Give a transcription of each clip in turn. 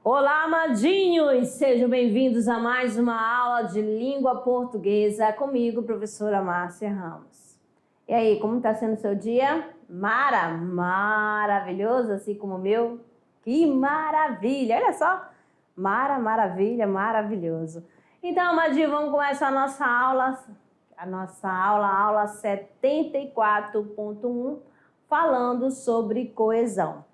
Olá, amadinhos! Sejam bem-vindos a mais uma aula de língua portuguesa comigo, professora Márcia Ramos. E aí, como está sendo o seu dia? Maravilhoso, assim como o meu? Que maravilha! Olha só! Maravilha, maravilhoso. Então, amadinho, vamos começar a nossa aula 74.1, falando sobre coesão.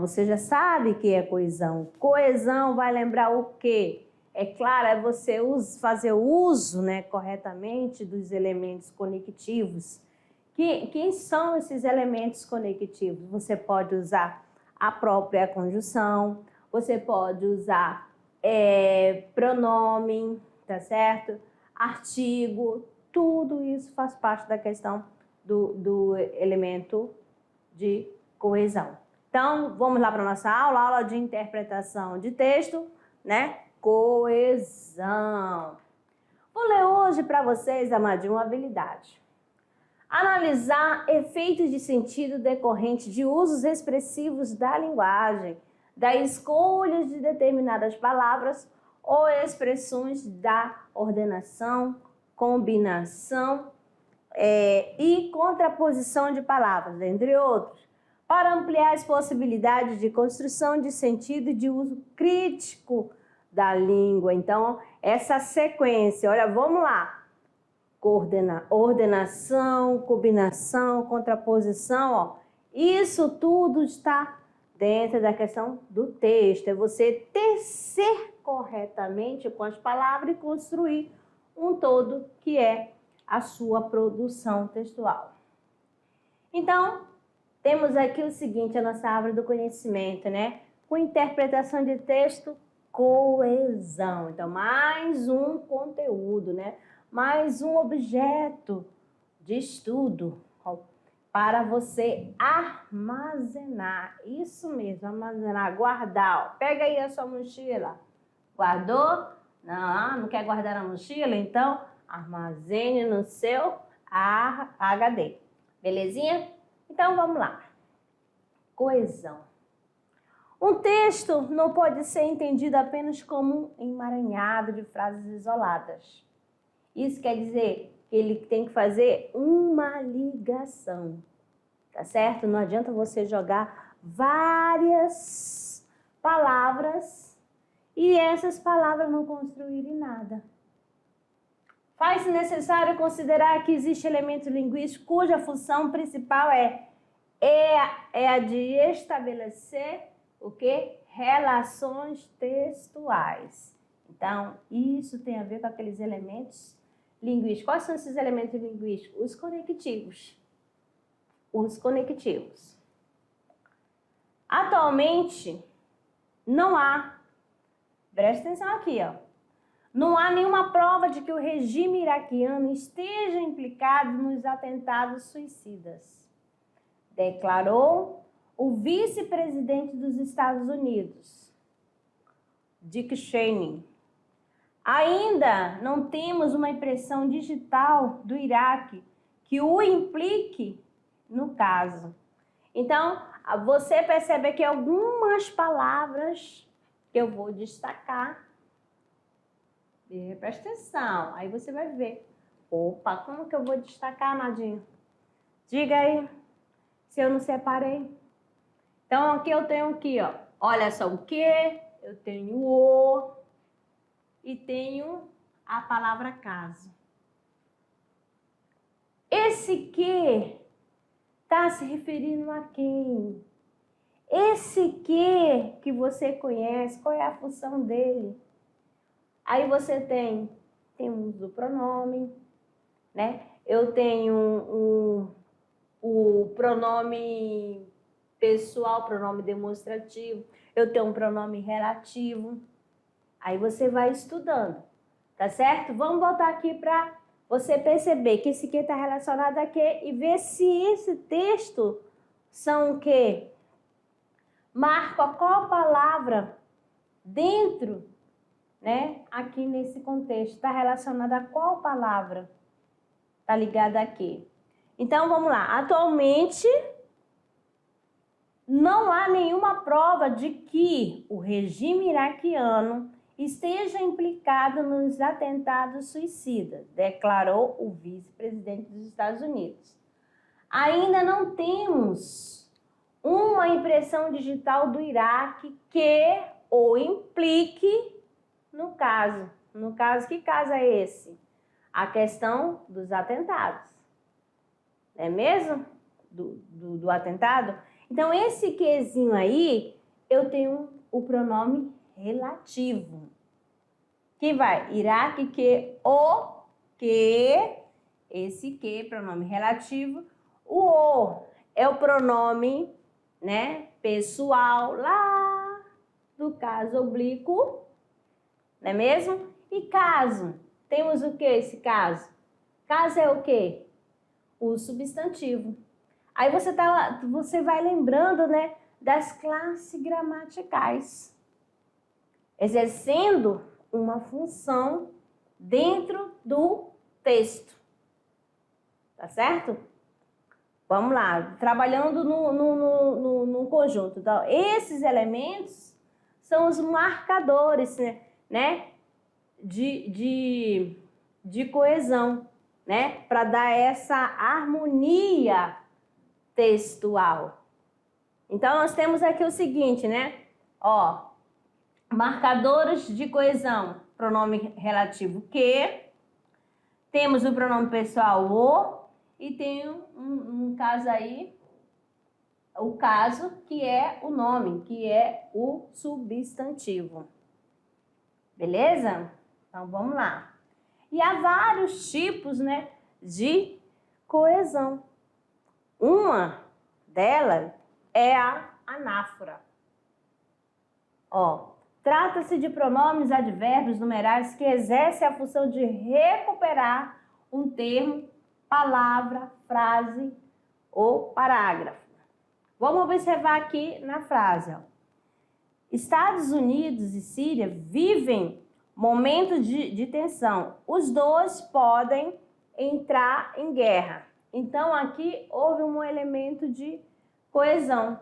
Você já sabe que é coesão. Coesão vai lembrar o quê? É claro, é você fazer uso, né, corretamente dos elementos conectivos. Quem são esses elementos conectivos? Você pode usar a própria conjunção, você pode usar pronome, tá certo? Artigo, tudo isso faz parte da questão do elemento de coesão. Então, vamos lá para a nossa aula de interpretação de texto, né? Coesão. Vou ler hoje para vocês, amadinho, uma habilidade. Analisar efeitos de sentido decorrentes de usos expressivos da linguagem, da escolha de determinadas palavras ou expressões da ordenação, combinação e contraposição de palavras, entre outros, para ampliar as possibilidades de construção de sentido e de uso crítico da língua. Então, essa sequência, olha, vamos lá. Ordenação, combinação, contraposição, ó. Isso tudo está dentro da questão do texto. É você tecer corretamente com as palavras e construir um todo que é a sua produção textual. Então, temos aqui o seguinte, a nossa árvore do conhecimento, né? Com interpretação de texto, coesão. Então, mais um conteúdo, né? Mais um objeto de estudo para você armazenar. Isso mesmo, armazenar, guardar. Ó. Pega aí a sua mochila. Guardou? Não quer guardar na mochila? Então, armazene no seu HD. Belezinha? Então, vamos lá. Coesão. Um texto não pode ser entendido apenas como um emaranhado de frases isoladas. Isso quer dizer que ele tem que fazer uma ligação, tá certo? Não adianta você jogar várias palavras e essas palavras não construírem nada. Faz-se necessário considerar que existe elemento linguístico cuja função principal é a de estabelecer o quê? Relações textuais. Então, isso tem a ver com aqueles elementos linguísticos. Quais são esses elementos linguísticos? Os conectivos. Os conectivos. Atualmente, não há, presta atenção aqui, ó. Não há nenhuma prova de que o regime iraquiano esteja implicado nos atentados suicidas, declarou o vice-presidente dos Estados Unidos, Dick Cheney. Ainda não temos uma impressão digital do Iraque que o implique no caso. Então, você percebe aqui algumas palavras que eu vou destacar. Presta atenção, aí você vai ver. Opa, como que eu vou destacar, amadinho? Diga aí, se eu não separei. Então, aqui eu tenho aqui, ó. Olha só o que, eu tenho o e tenho a palavra caso. Esse que está se referindo a quem? Esse que você conhece, qual é a função dele? Aí você tem o pronome, né? Eu tenho o pronome pessoal, pronome demonstrativo. Eu tenho um pronome relativo. Aí você vai estudando, tá certo? Vamos voltar aqui para você perceber que esse que está relacionado a quê e ver se esse texto são o quê? Marca qual palavra dentro, né? Aqui nesse contexto, está relacionada a qual palavra? Está ligada aqui. Então, vamos lá. Atualmente, não há nenhuma prova de que o regime iraquiano esteja implicado nos atentados suicidas, declarou o vice-presidente dos Estados Unidos. Ainda não temos uma impressão digital do Iraque que o implique no caso. No caso, que caso é esse? A questão dos atentados. Não é mesmo? Do atentado? Então, esse quezinho aí, eu tenho o pronome relativo. Que vai? Iraque, que, o, que, esse que, pronome relativo. O é o pronome, né, pessoal, lá do caso oblíquo, não é mesmo? E caso? Temos o que esse caso? Caso é o quê? O substantivo. Aí você vai lembrando, né, das classes gramaticais, exercendo uma função dentro do texto. Tá certo? Vamos lá, trabalhando no conjunto. Então, esses elementos são os marcadores, né, de coesão, né, para dar essa harmonia textual. Então, nós temos aqui o seguinte, né, ó, marcadores de coesão, pronome relativo que, temos o pronome pessoal o, e tem um caso aí, o caso que é o nome, que é o substantivo. Beleza? Então, vamos lá. E há vários tipos, né, de coesão. Uma delas é a anáfora. Ó, trata-se de pronomes advérbios numerais que exercem a função de recuperar um termo, palavra, frase ou parágrafo. Vamos observar aqui na frase. Ó. Estados Unidos e Síria vivem momentos de tensão. Os dois podem entrar em guerra. Então, aqui houve um elemento de coesão,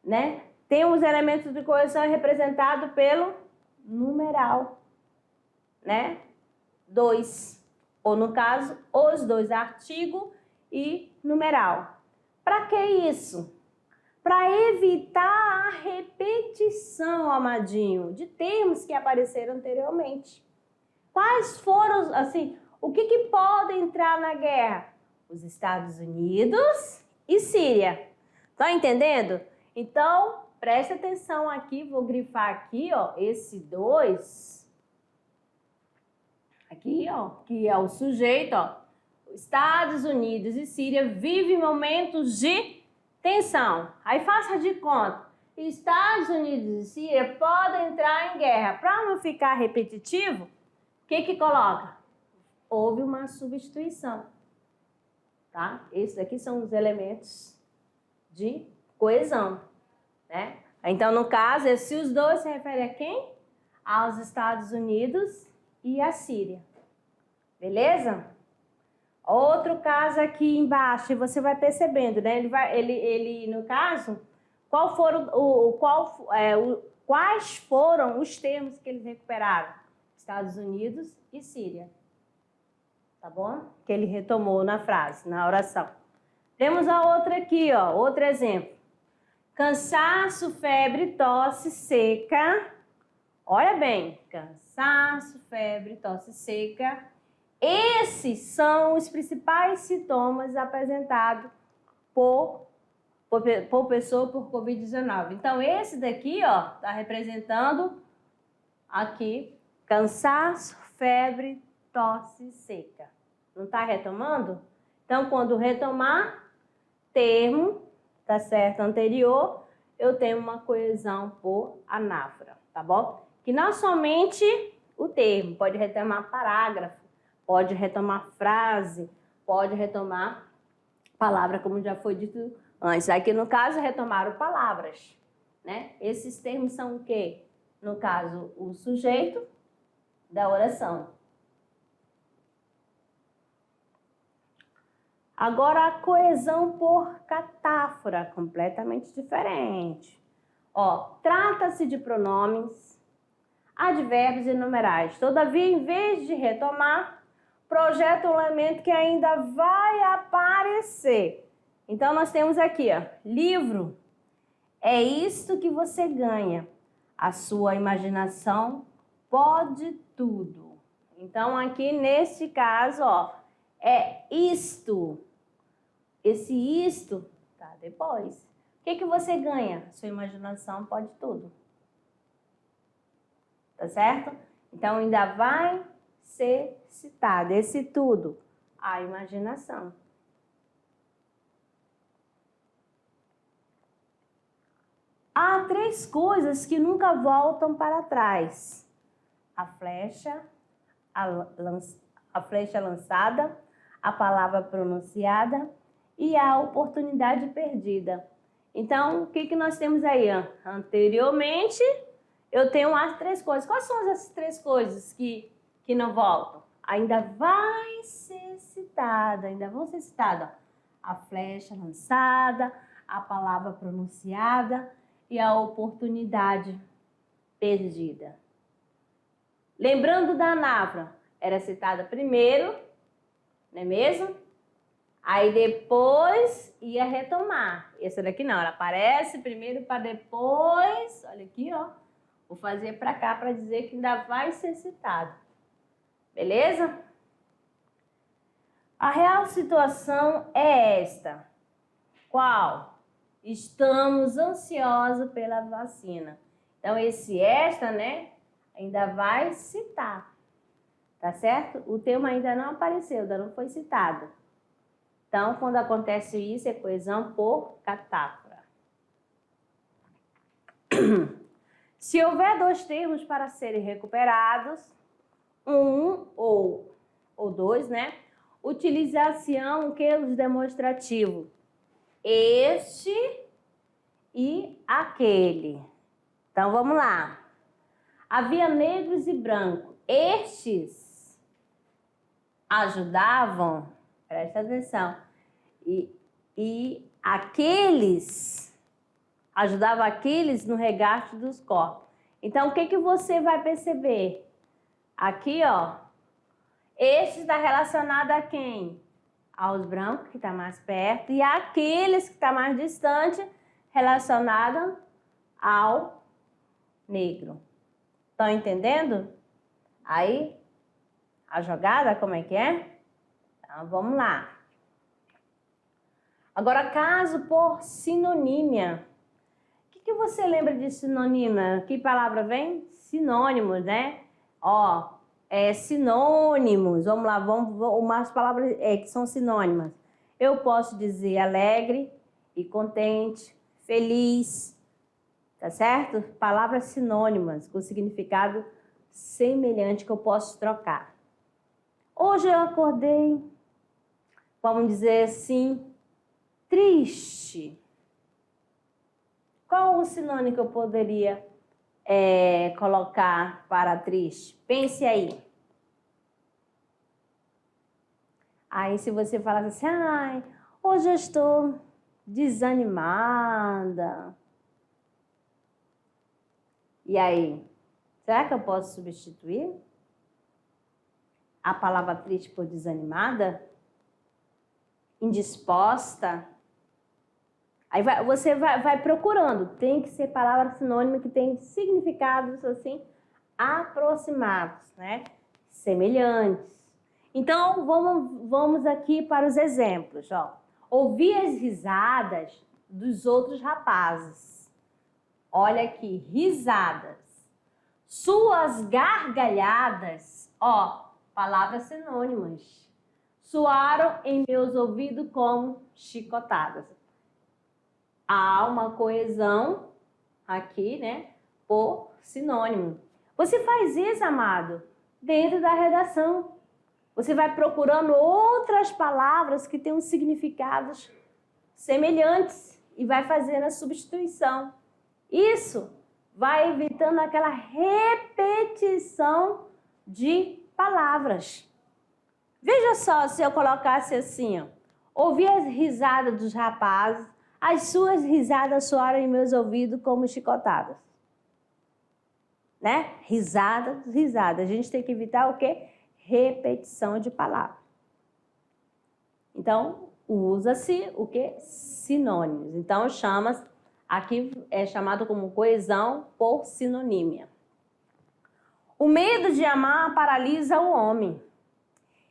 né? Tem os elementos de coesão representados pelo numeral, né? 2. Ou, no caso, os dois, artigo e numeral. Para que isso? Para evitar a repetição, amadinho, de termos que apareceram anteriormente. Quais foram, assim, o que pode entrar na guerra? Os Estados Unidos e Síria. Estão entendendo? Então, preste atenção aqui, vou grifar aqui, ó, esse 2. Aqui, ó, que é o sujeito, ó. Estados Unidos e Síria vivem momentos de tensão. Aí faça de conta. Estados Unidos e Síria podem entrar em guerra. Para não ficar repetitivo, o que coloca? Houve uma substituição. Tá? Esses aqui são os elementos de coesão, né? Então, no caso, se os dois se referem a quem? Aos Estados Unidos e à Síria. Beleza? Outro caso aqui embaixo, e você vai percebendo, né? Ele no caso, quais foram os termos que eles recuperaram? Estados Unidos e Síria. Tá bom? Que ele retomou na frase, na oração. Temos a outra aqui, ó, outro exemplo. Cansaço, febre, tosse, seca. Olha bem, cansaço, febre, tosse, seca. Esses são os principais sintomas apresentados por pessoa por Covid-19. Então, esse daqui, ó, tá representando aqui cansaço, febre, tosse, seca. Não tá retomando? Então, quando retomar, termo, tá certo, anterior, eu tenho uma coesão por anáfora, tá bom? Que não somente o termo, pode retomar parágrafo, pode retomar frase, pode retomar palavra, como já foi dito antes. Aqui, no caso, retomaram palavras, né? Esses termos são o quê? No caso, o sujeito da oração. Agora, a coesão por catáfora, completamente diferente. Ó, trata-se de pronomes, advérbios e numerais. Todavia, em vez de retomar, projeta um elemento que ainda vai aparecer. Então, nós temos aqui, ó, livro. É isto que você ganha. A sua imaginação pode tudo. Então, aqui neste caso, ó, é isto. Esse isto tá depois. O que você ganha? A sua imaginação pode tudo. Tá certo? Então, ainda vai ser citado. Esse tudo, a imaginação. Há 3 coisas que nunca voltam para trás. A flecha lançada, a palavra pronunciada e a oportunidade perdida. Então, o que nós temos aí? Anteriormente, eu tenho as 3 coisas. Quais são essas 3 coisas que não voltam? Ainda vai ser citada, ainda vão ser citadas. A flecha lançada, a palavra pronunciada e a oportunidade perdida. Lembrando da Anafra, era citada primeiro, não é mesmo? Aí depois ia retomar. Essa daqui não, ela aparece primeiro para depois. Olha aqui, ó. Vou fazer para cá para dizer que ainda vai ser citado. Beleza? A real situação é esta. Qual? Estamos ansiosos pela vacina. Então, esse esta, né, ainda vai citar. Tá certo? O termo ainda não apareceu, ainda não foi citado. Então, quando acontece isso, é coesão por catáfora. Se houver 2 termos para serem recuperados, um ou 2, né? Utilização o que? Os demonstrativos. Este e aquele. Então, vamos lá. Havia negros e brancos. Estes ajudavam, presta atenção, e aqueles ajudavam aqueles no regasto dos corpos. Então, o que você vai perceber? Aqui, ó, este está relacionado a quem? Aos brancos, que está mais perto, e aqueles que está mais distante, relacionado ao negro. Estão entendendo? Aí, a jogada, como é que é? Então, vamos lá. Agora, caso por sinonímia. O que você lembra de sinonímia? Que palavra vem? Sinônimos, né? Ó, sinônimos. Vamos lá, umas palavras que são sinônimas. Eu posso dizer alegre e contente, feliz, tá certo? Palavras sinônimas com significado semelhante que eu posso trocar. Hoje eu acordei, vamos dizer assim, triste. Qual o sinônimo que eu poderia colocar para triste? Pense aí. Aí se você falar assim, ai, hoje eu estou desanimada. E aí, será que eu posso substituir a palavra triste por desanimada? Indisposta? Aí você vai procurando. Tem que ser palavra sinônima que tem significados assim aproximados, né? Semelhantes. Então, vamos aqui para os exemplos. Ó. Ouvir as risadas dos outros rapazes. Olha aqui, risadas. Suas gargalhadas, ó, palavras sinônimas. Soaram em meus ouvidos como chicotadas. Há uma coesão aqui, né, por sinônimo. Você faz isso, amado, dentro da redação. Você vai procurando outras palavras que tenham significados semelhantes e vai fazendo a substituição. Isso vai evitando aquela repetição de palavras. Veja só se eu colocasse assim, ó. Ouvi as risadas dos rapazes, as suas risadas soaram em meus ouvidos como chicotadas. Né? Risadas, risadas. A gente tem que evitar o quê? Repetição de palavras. Então, usa-se o quê? Sinônimos. Então, aqui é chamado como coesão por sinonímia. O medo de amar paralisa o homem.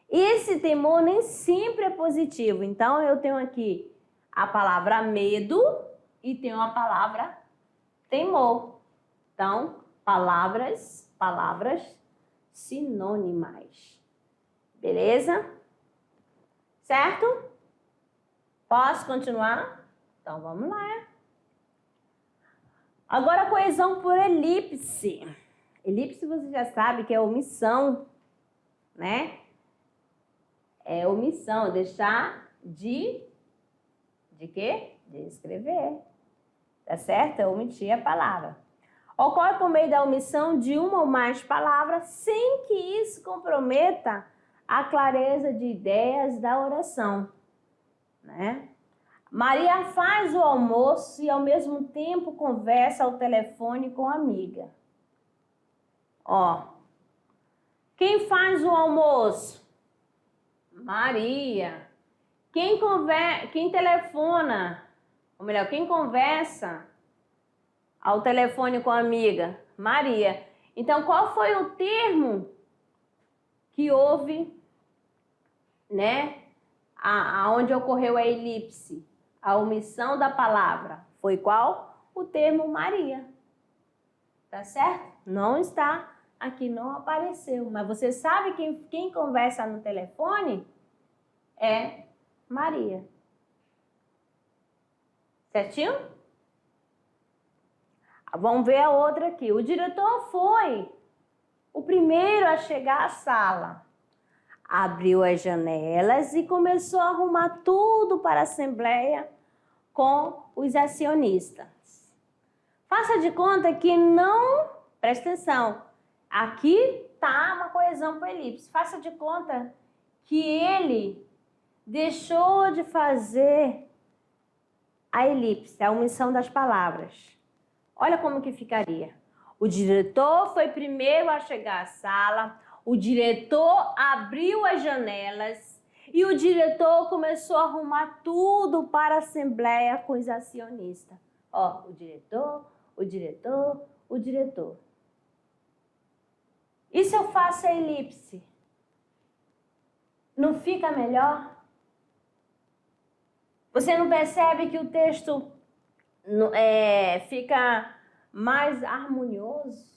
Esse temor nem sempre é positivo. Então, eu tenho aqui a palavra medo e tenho a palavra temor. Então, palavras sinônimas. Beleza? Certo? Posso continuar? Então, vamos lá. Agora, coesão por elipse. Elipse você já sabe que é omissão, né? É omissão, deixar de quê? De escrever. Tá certo? É omitir a palavra. Ocorre por meio da omissão de uma ou mais palavras, sem que isso comprometa a clareza de ideias da oração, né? Maria faz o almoço e ao mesmo tempo conversa ao telefone com a amiga. Ó, quem faz o almoço? Maria. Quem telefona? Ou melhor, quem conversa ao telefone com a amiga? Maria. Então, qual foi o termo que houve, né? Aonde ocorreu a elipse? A omissão da palavra. Foi qual? O termo Maria. Tá certo? Não está aqui, não apareceu. Mas você sabe quem conversa no telefone é Maria. Certinho? Vamos ver a outra aqui. O diretor foi o primeiro a chegar à sala. Abriu as janelas e começou a arrumar tudo para a assembleia com os acionistas. Faça de conta que não... Presta atenção. Aqui está uma coesão por elipse. Faça de conta que ele deixou de fazer a elipse, a omissão das palavras. Olha como que ficaria. O diretor foi primeiro a chegar à sala, o diretor abriu as janelas e o diretor começou a arrumar tudo para a assembleia com os acionistas. Ó, o diretor, o diretor, o diretor. E se eu faço a elipse? Não fica melhor? Você não percebe que o texto fica mais harmonioso?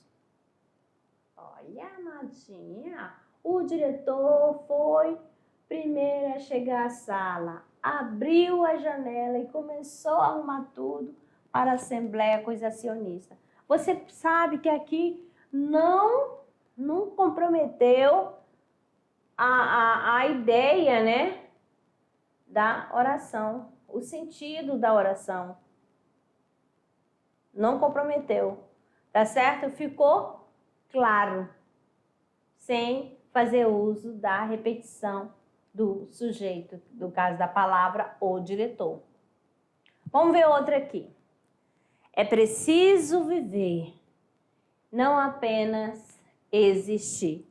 Olha, amadinha, o diretor foi primeiro a chegar à sala, abriu a janela e começou a arrumar tudo para a assembleia com os acionistas. Você sabe que aqui não comprometeu a ideia, né, da oração, o sentido da oração. Não comprometeu, tá certo? Ficou claro, sem fazer uso da repetição do sujeito, no caso da palavra o diretor. Vamos ver outra aqui. É preciso viver, não apenas existir.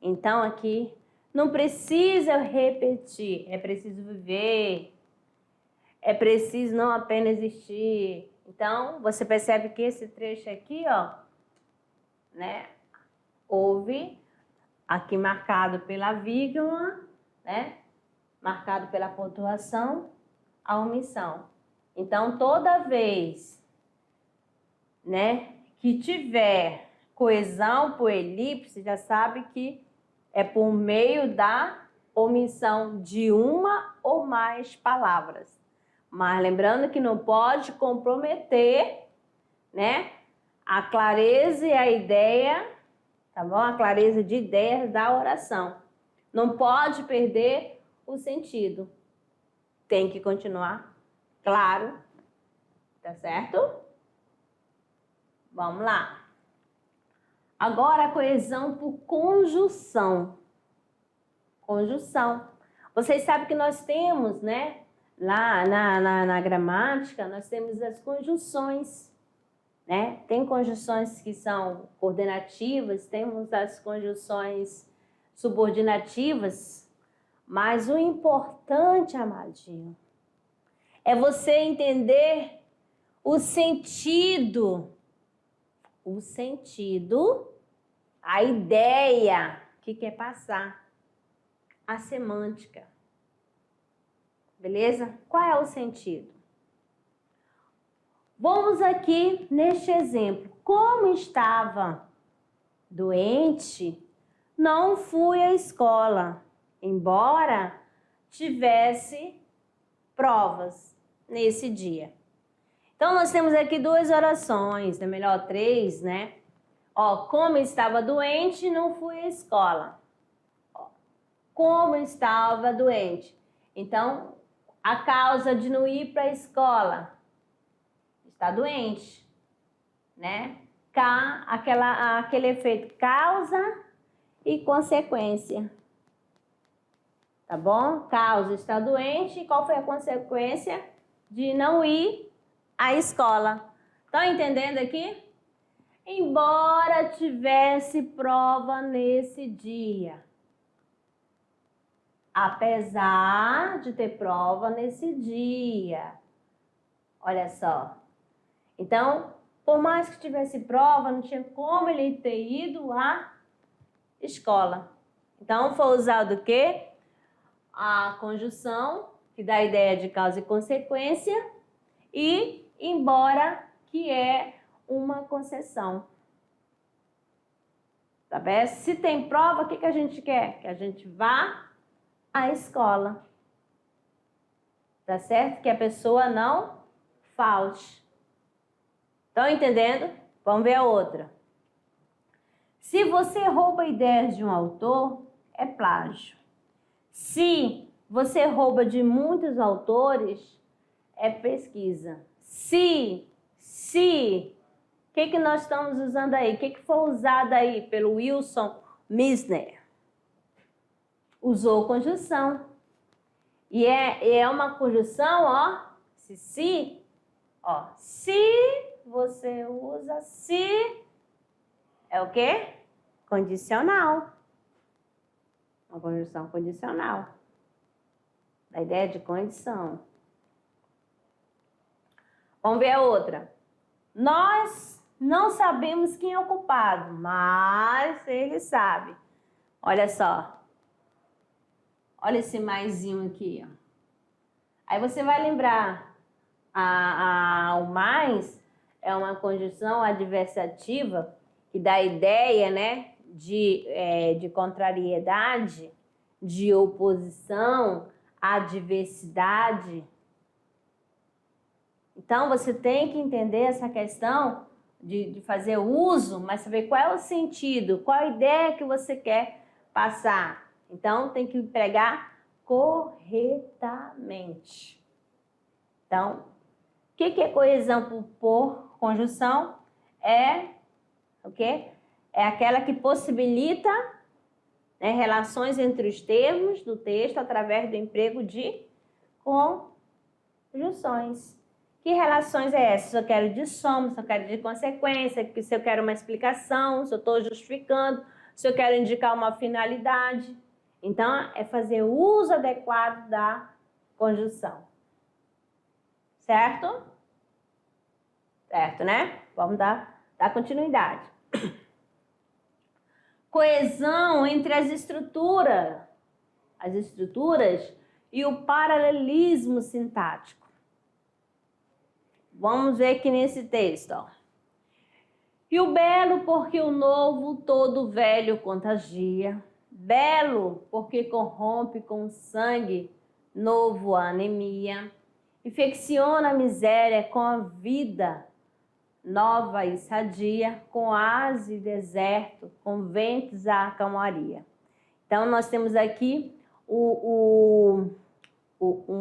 Então aqui não precisa repetir, é preciso viver, é preciso não apenas existir. Então, você percebe que esse trecho aqui, ó, né, houve aqui marcado pela vírgula, né, marcado pela pontuação, a omissão. Então, toda vez, né, que tiver coesão por elipse, já sabe que é por meio da omissão de uma ou mais palavras. Mas lembrando que não pode comprometer, né, a clareza e a ideia, tá bom? A clareza de ideias da oração. Não pode perder o sentido. Tem que continuar claro, tá certo? Vamos lá. Agora a coesão por conjunção. Conjunção. Vocês sabem que nós temos, né? Lá na gramática, nós temos as conjunções, né? Tem conjunções que são coordenativas, temos as conjunções subordinativas, mas o importante, amadinho, é você entender o sentido, a ideia que quer passar, a semântica. Beleza? Qual é o sentido? Vamos aqui neste exemplo. Como estava doente, não fui à escola, embora tivesse provas nesse dia. Então, nós temos aqui duas orações, é melhor três, né? Ó, como estava doente, não fui à escola. Ó, como estava doente. Então, a causa de não ir para a escola, está doente, né? Aquele efeito causa e consequência, tá bom? Causa, está doente, e qual foi a consequência de não ir à escola? Estão entendendo aqui? Embora tivesse prova nesse dia. Apesar de ter prova nesse dia. Olha só. Então, por mais que tivesse prova, não tinha como ele ter ido à escola. Então, foi usado o quê? A conjunção, que dá a ideia de causa e consequência, e embora, que é uma concessão. Tá bem? Se tem prova, o que a gente quer? Que a gente vá à escola. Tá certo? Que a pessoa não falte. Estão entendendo? Vamos ver a outra. Se você rouba ideias de um autor, é plágio. Se você rouba de muitos autores, é pesquisa. O que nós estamos usando aí? O que foi usado aí pelo Wilson Mizner? Usou conjunção. E é uma conjunção, ó. Ó. Se você usa se, é o quê? Condicional. Uma conjunção condicional. A ideia de condição. Vamos ver a outra. Nós não sabemos quem é o culpado, mas ele sabe. Olha só. Olha esse maisinho aqui, ó. Aí você vai lembrar, o mais é uma conjunção adversativa que dá a ideia, né, de contrariedade, de oposição, adversidade. Então, você tem que entender essa questão de fazer uso, mas saber qual é o sentido, qual a ideia que você quer passar. Então, tem que empregar corretamente. Então, o que é coesão por conjunção? É o quê? É aquela que possibilita, né, relações entre os termos do texto através do emprego de conjunções. Que relações é essa? Se eu quero de soma, se eu quero de consequência, se eu quero uma explicação, se eu estou justificando, se eu quero indicar uma finalidade. Então, é fazer o uso adequado da conjunção. Certo? Certo, né? Vamos dar continuidade. Coesão entre as estruturas e o paralelismo sintático. Vamos ver aqui nesse texto, ó. E o belo porque o novo todo velho contagia. Belo porque corrompe com sangue novo a anemia. Infecciona a miséria com a vida nova e sadia, com asa e deserto, com ventos a calmaria. Então, nós temos aqui um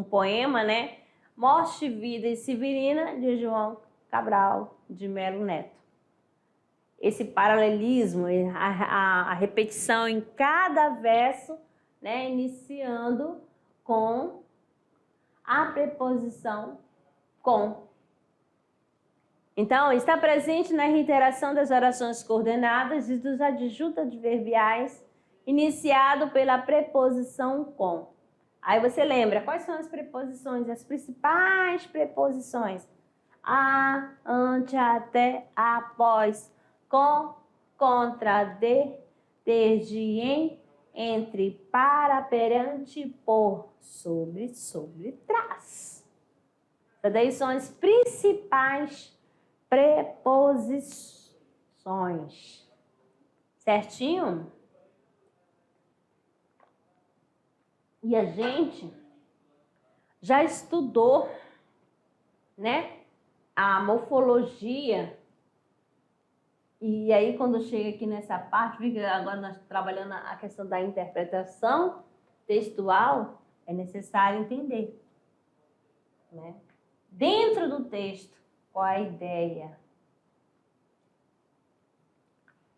poema, né? Morte, Vida e Severina, de João Cabral de Melo Neto. Esse paralelismo, a repetição em cada verso, né? Iniciando com a preposição com. Então, está presente na reiteração das orações coordenadas e dos adjuntos adverbiais iniciado pela preposição com. Aí você lembra quais são as preposições, as principais preposições? A, ante, até, após, com, contra, de, desde, em, entre, para, perante, por, sobre, trás. Essas daí são as principais preposições. Certinho? E a gente já estudou, né, a morfologia. E aí, quando chega aqui nessa parte, fica agora nós trabalhando a questão da interpretação textual, é necessário entender, né? Dentro do texto, qual a ideia?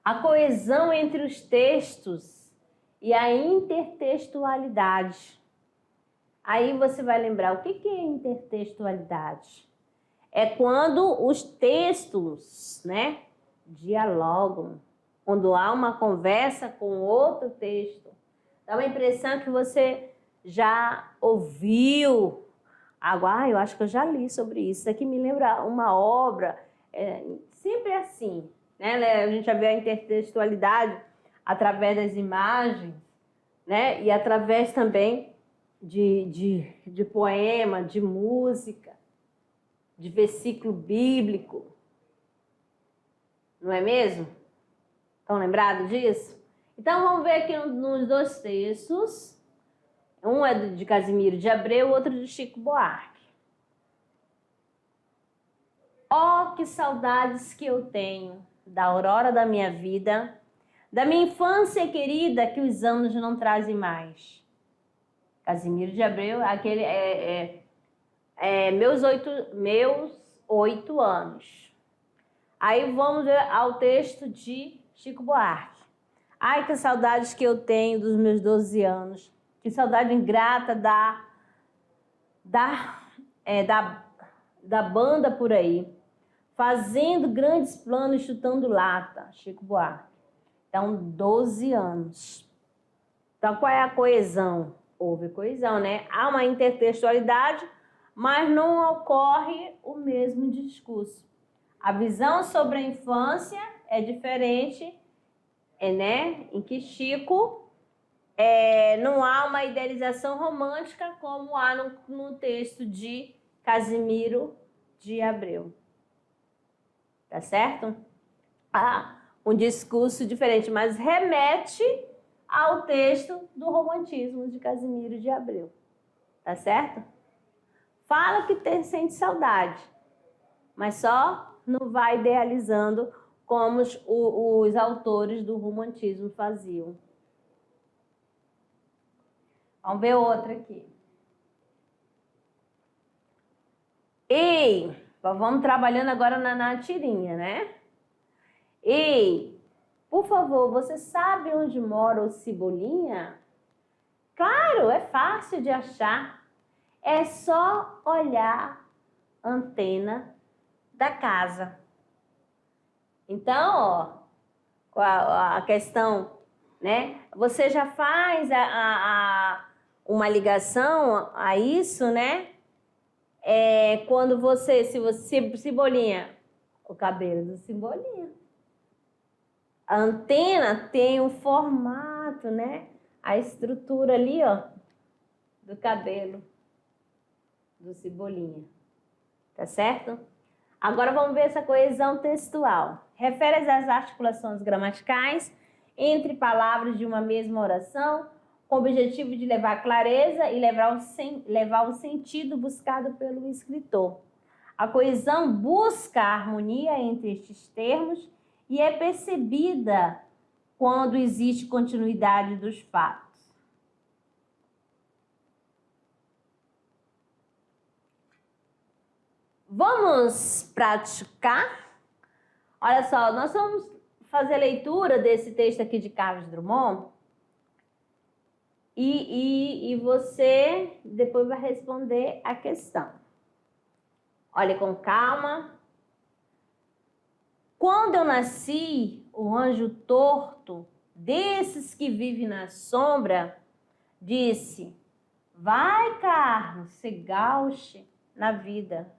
A coesão entre os textos e a intertextualidade. Aí você vai lembrar, o que é intertextualidade? É quando os textos, né, dialogam, quando há uma conversa com outro texto. Dá uma impressão que você já ouviu algo, eu acho que eu já li sobre isso. Isso aqui me lembra uma obra, sempre assim, né? A gente já vê a intertextualidade através das imagens, né? E através também de poema, de música, de versículo bíblico. Não é mesmo? Estão lembrados disso? Então, vamos ver aqui nos dois textos. Um é de Casimiro de Abreu, outro de Chico Buarque. Oh, que saudades que eu tenho da aurora da minha vida, da minha infância querida que os anos não trazem mais. Casimiro de Abreu, aquele meus 8 anos. Aí vamos ver ao texto de Chico Buarque. Ai, que saudades que eu tenho dos meus 12 anos. Que saudade ingrata da banda por aí. Fazendo grandes planos, chutando lata. Chico Buarque. Então, 12 anos. Então, qual é a coesão? Houve coesão, né? Há uma intertextualidade, mas não ocorre o mesmo discurso. A visão sobre a infância é diferente, né? Em que Chico não há uma idealização romântica como há no texto de Casimiro de Abreu. Tá certo? Há um discurso diferente, mas remete ao texto do romantismo de Casimiro de Abreu. Tá certo? Fala que sente saudade, mas só não vai idealizando como os autores do romantismo faziam. Vamos ver outra aqui. Ei, vamos trabalhando agora na tirinha, né? Ei, por favor, você sabe onde mora o Cebolinha? Claro, é fácil de achar. É só olhar a antena da casa. Então, ó, a questão, né? Você já faz uma ligação a isso, né? Quando Cebolinha, o cabelo do Cebolinha. A antena tem um formato, né? A estrutura ali, ó, do cabelo do Cebolinha. Tá certo? Agora vamos ver essa coesão textual. Refere às articulações gramaticais entre palavras de uma mesma oração, com o objetivo de levar clareza e levar o sentido buscado pelo escritor. A coesão busca a harmonia entre estes termos e é percebida quando existe continuidade dos fatos. Vamos praticar? Olha só, nós vamos fazer a leitura desse texto aqui de Carlos Drummond. E você depois vai responder a questão. Olhe com calma. Quando eu nasci, o anjo torto, desses que vivem na sombra, disse: vai, Carlos, se gauche na vida.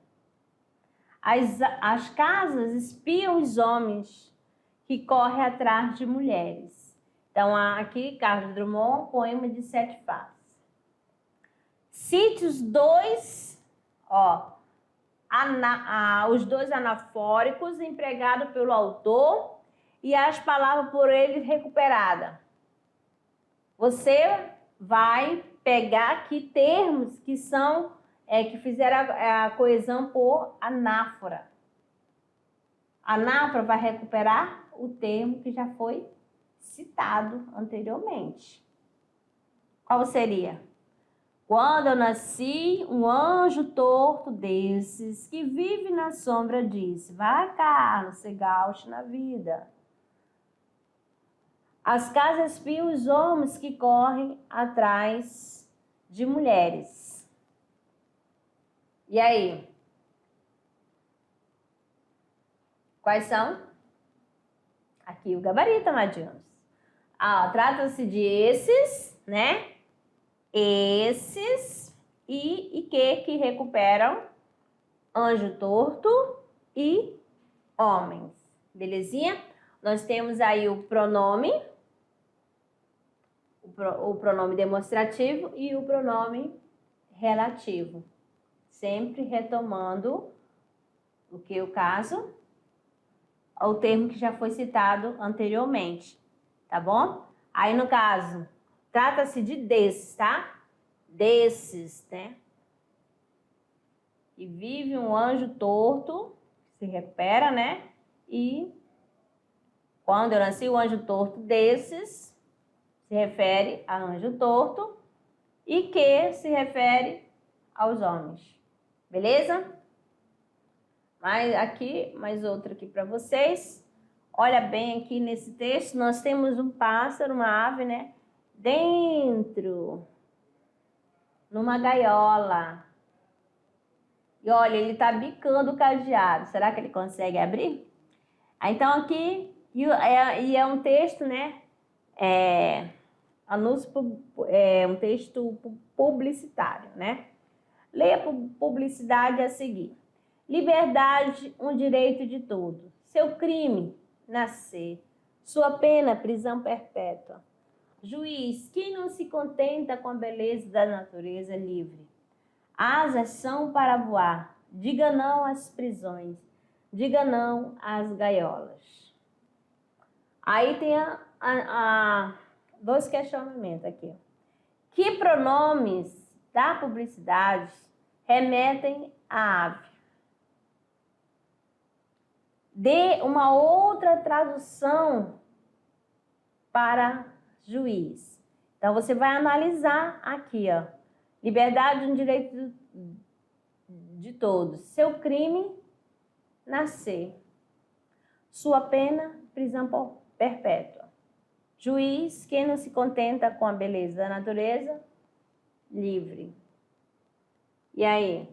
As casas espiam os homens que correm atrás de mulheres. Então, aqui, Carlos Drummond, poema de 7 faces. Cite os dois, os dois anafóricos empregados pelo autor e as palavras por ele recuperadas. Você vai pegar aqui termos que são que fizeram a coesão por anáfora. A anáfora vai recuperar o termo que já foi citado anteriormente. Qual seria? Quando eu nasci, um anjo torto desses que vive na sombra disse: vai, Carlos, se gauche na vida. As casas espiam os homens que correm atrás de mulheres. E aí? Quais são? Aqui o gabarito, amadinhos. Trata-se de esses, né? Esses e que recuperam anjo torto e homens. Belezinha? Nós temos aí o pronome demonstrativo e o pronome relativo. Sempre retomando o caso, o termo que já foi citado anteriormente, tá bom? Aí, no caso, trata-se de desses, tá? Desses, né? E vive um anjo torto, se recupera, né? E quando eu nasci, o anjo torto desses se refere a anjo torto e que se refere aos homens. Beleza? Mais outro aqui para vocês. Olha bem aqui nesse texto, nós temos um pássaro, uma ave, né? Dentro, numa gaiola. E olha, ele tá bicando o cadeado. Será que ele consegue abrir? Então aqui, é um texto, né? Um texto publicitário, né? Leia a publicidade a seguir. Liberdade, um direito de todos. Seu crime, nascer. Sua pena, prisão perpétua. Juiz, quem não se contenta com a beleza da natureza livre? Asas são para voar. Diga não às prisões. Diga não às gaiolas. Aí tem dois questionamentos aqui. Que pronomes da publicidade remetem à ave? Dê uma outra tradução para juiz. Então, você vai analisar aqui, liberdade e um direito de todos. Seu crime, nascer. Sua pena, prisão perpétua. Juiz, quem não se contenta com a beleza da natureza, livre. E aí?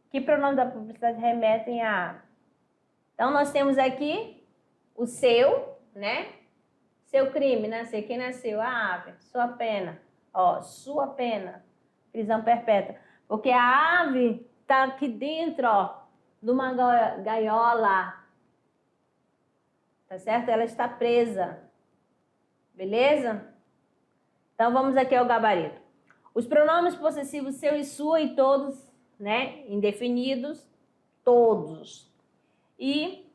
Que pronome da publicidade remetem à ave? Então, nós temos aqui o seu, né? Seu crime, nascer. Quem nasceu? A ave. Sua pena. Sua pena. Prisão perpétua. Porque a ave está aqui dentro, numa gaiola. Tá certo? Ela está presa. Beleza? Então, vamos aqui ao gabarito. Os pronomes possessivos seu e sua e todos, né? Indefinidos, todos. E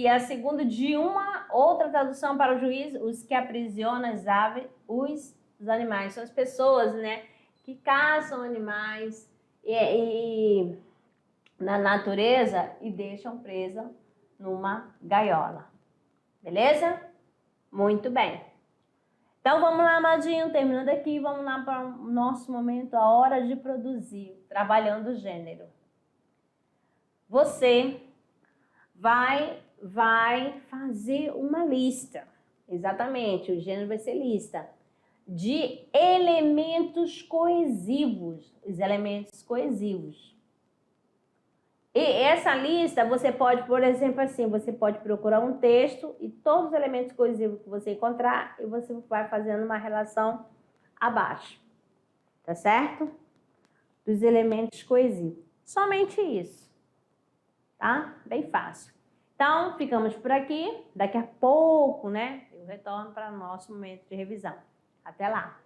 a segunda de uma outra tradução para o juiz, os que aprisionam as aves, os animais. São as pessoas, né, que caçam animais na natureza e deixam presa numa gaiola. Beleza? Muito bem. Então, vamos lá, amadinho, terminando aqui, vamos lá para o nosso momento, a hora de produzir, trabalhando o gênero. Você vai fazer uma lista. Exatamente, o gênero vai ser lista. de elementos coesivos, os elementos coesivos. E essa lista você pode, por exemplo, assim, você pode procurar um texto e todos os elementos coesivos que você encontrar e você vai fazendo uma relação abaixo, tá certo? Dos elementos coesivos. Somente isso, tá? Bem fácil. Então, ficamos por aqui. Daqui a pouco, né, eu retorno para o nosso momento de revisão. Até lá!